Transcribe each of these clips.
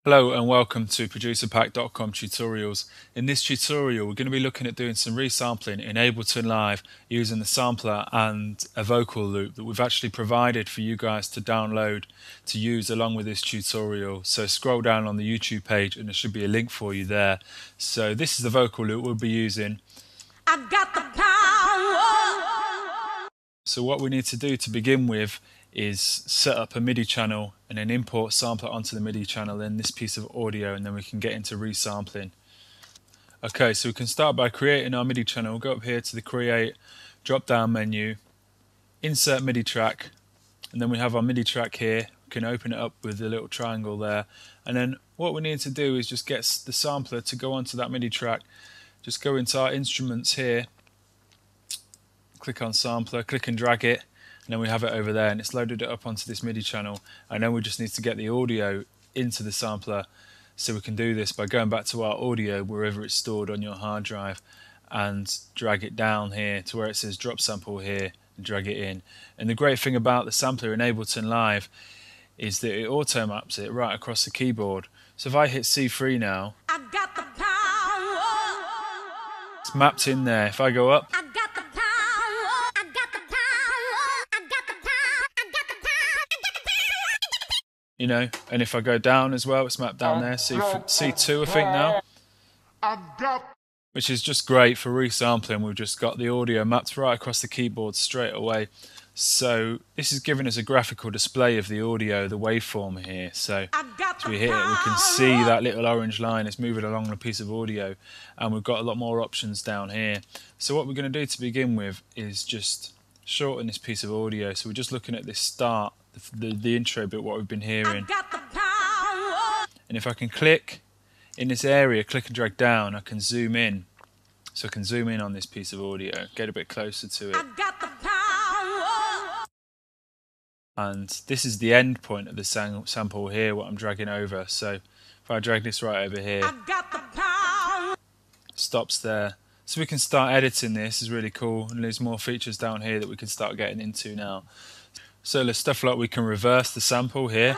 Hello and welcome to producerpack.com tutorials. In this tutorial we're going to be looking at doing some resampling in Ableton Live using the sampler and a vocal loop that we've actually provided for you guys to download to use along with this tutorial. So scroll down on the YouTube page and there should be a link for you there. So this is the vocal loop we'll be using. I've got the power. So what we need to do to begin with is set up a MIDI channel and then import sampler onto the MIDI channel in this piece of audio, and then we can get into resampling. Okay, so we can start by creating our MIDI channel. We'll go up here to the Create drop down menu, insert MIDI track, and then we have our MIDI track here. We can open it up with the little triangle there, and then what we need to do is just get the sampler to go onto that MIDI track. Just go into our instruments here, click on sampler, click and drag it, and then we have it over there and it's loaded it up onto this MIDI channel, and then we just need to get the audio into the sampler. So we can do this by going back to our audio wherever it's stored on your hard drive and drag it down here to where it says drop sample here and drag it in. And the great thing about the sampler in Ableton Live is that it auto maps it right across the keyboard. So if I hit C3 now, I've got the power. It's mapped in there. If I go up, you know, and if I go down as well, it's mapped down there. C2 I think now, which is just great for resampling. We've just got the audio mapped right across the keyboard straight away. So this is giving us a graphical display of the audio, the waveform here. So as we hit it, we can see that little orange line is moving along the piece of audio, and we've got a lot more options down here. So what we're going to do to begin with is just shorten this piece of audio. So we're just looking at this start, the intro bit, what we've been hearing. And if I can click in this area, click and drag down, I can zoom in. So I can zoom in on this piece of audio, get a bit closer to it. And this is the end point of the sample here, what I'm dragging over. So if I drag this right over here, stops there. So we can start editing this. Is really cool, and there's more features down here that we can start getting into now. So there's stuff like we can reverse the sample here.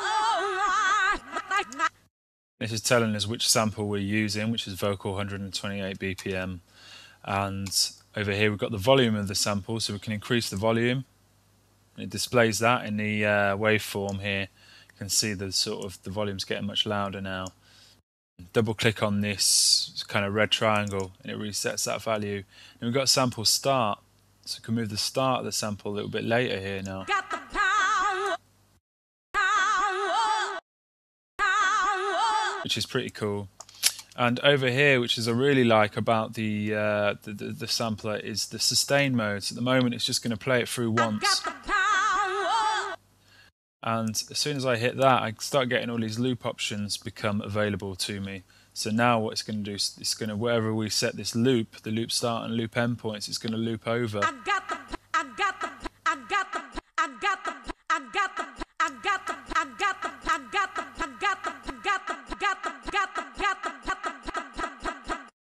This is telling us which sample we're using, which is vocal 128 BPM. And over here we've got the volume of the sample, so we can increase the volume. It displays that in the waveform here. You can see the the volume's getting much louder now. Double click on this kind of red triangle and it resets that value. And we've got sample start, so we can move the start of the sample a little bit later here now. Which is pretty cool. And over here, which is I really like about the sampler, is the sustain mode. So at the moment it's just going to play it through once. And as soon as I hit that, I start getting all these loop options become available to me. So now what it's going to do is it's going to, wherever we set this loop, the loop start and loop endpoints, it's going to loop over.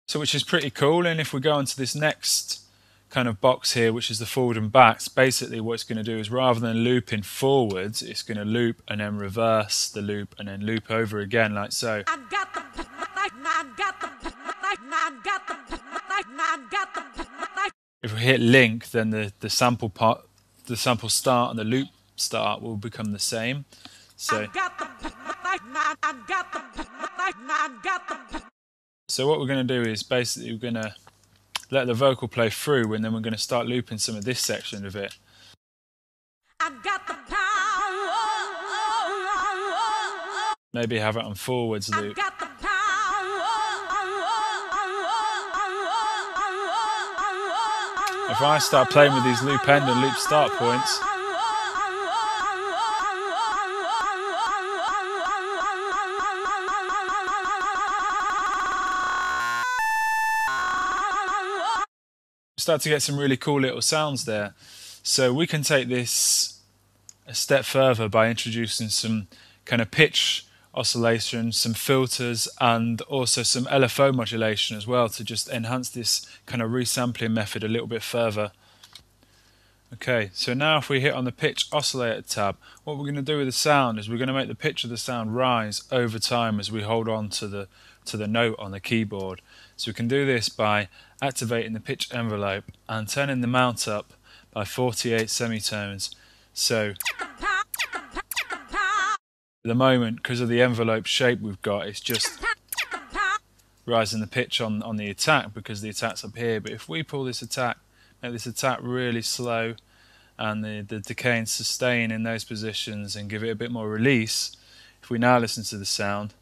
So which is pretty cool. And if we go into this next kind of box here, which is the forward and backs, basically what it's going to do is rather than looping forwards, it's going to loop and then reverse the loop and then loop over again like so. If we hit link, then the sample part, the sample start and the loop start will become the same. So what we're going to do is basically we're going to let the vocal play through, and then we're going to start looping some of this section of it. Maybe have it on forwards loop. If I start playing with these loop end and loop start points, start to get some really cool little sounds there. So we can take this a step further by introducing some kind of pitch oscillation, some filters, and also some LFO modulation as well to just enhance this kind of resampling method a little bit further. Okay, so now if we hit on the pitch oscillator tab, what we're going to do with the sound is we're going to make the pitch of the sound rise over time as we hold on to the note on the keyboard. So we can do this by activating the pitch envelope and turning the mount up by 48 semitones. So at the moment, because of the envelope shape we've got, it's just rising the pitch on the attack because the attack's up here. But if we pull this attack, make this attack really slow, and the decay and sustain in those positions, and give it a bit more release, if we now listen to the sound,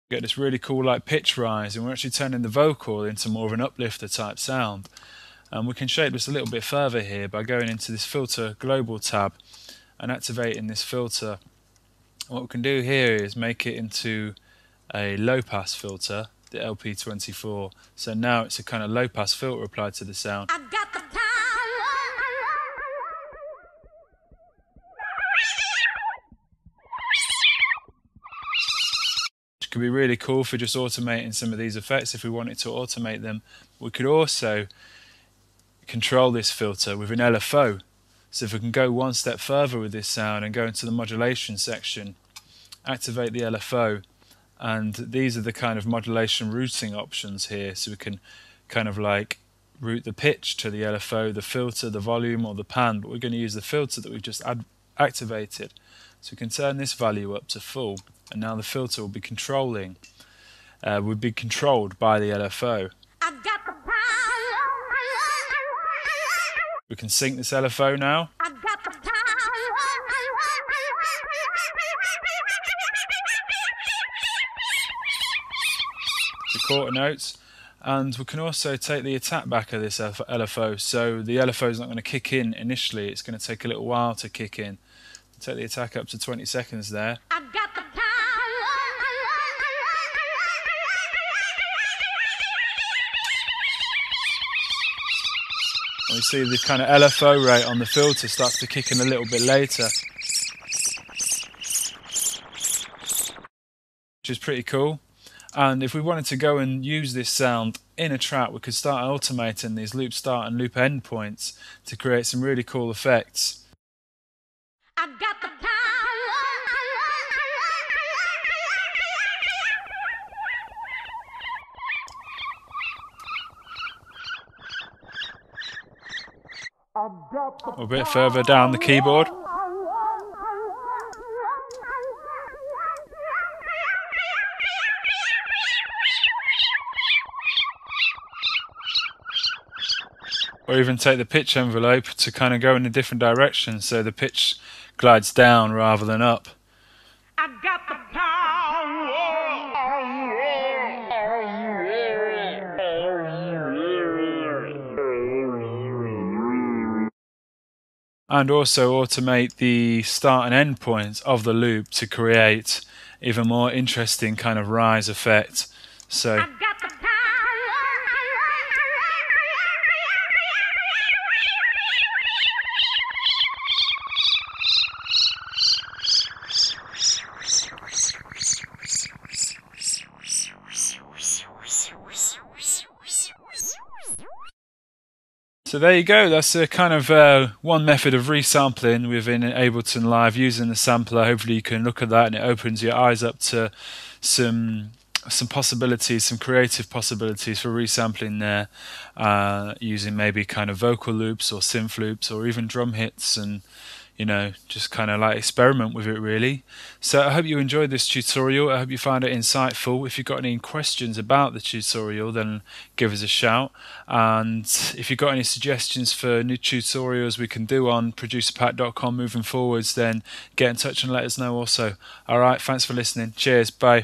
get this really cool like pitch rise, and we're actually turning the vocal into more of an uplifter type sound. And we can shape this a little bit further here by going into this filter global tab and activating this filter. And what we can do here is make it into a low pass filter, the LP24. So now it's a kind of low pass filter applied to the sound. Could be really cool for just automating some of these effects if we wanted to automate them. We could also control this filter with an LFO. So if we can go one step further with this sound and go into the modulation section, activate the LFO, and these are the kind of modulation routing options here. So we can kind of like route the pitch to the LFO, the filter, the volume, or the pan, but we're going to use the filter that we've just activated. So we can turn this value up to full, and now the filter will be controlled by the LFO. We can sync this LFO now. The quarter notes, and we can also take the attack back of this LFO, so the LFO is not going to kick in initially, it's going to take a little while to kick in. Take the attack up to 20 seconds there. And we see the kind of LFO rate on the filter starts to kick in a little bit later, which is pretty cool. And if we wanted to go and use this sound in a track, we could start automating these loop start and loop end points to create some really cool effects. A bit further down the keyboard. Or even take the pitch envelope to kind of go in a different direction, so the pitch glides down rather than up. And also automate the start and end points of the loop to create even more interesting kind of rise effect. So there you go, that's a kind of one method of resampling within Ableton Live using the sampler. Hopefully you can look at that and it opens your eyes up to some possibilities, some creative possibilities for resampling there, using maybe kind of vocal loops or synth loops or even drum hits, and you know, just kind of like experiment with it really. So I hope you enjoyed this tutorial. I hope you found it insightful. If you've got any questions about the tutorial, then give us a shout. And if you've got any suggestions for new tutorials we can do on producerpack.com moving forwards, then get in touch and let us know also. Alright, thanks for listening. Cheers, bye.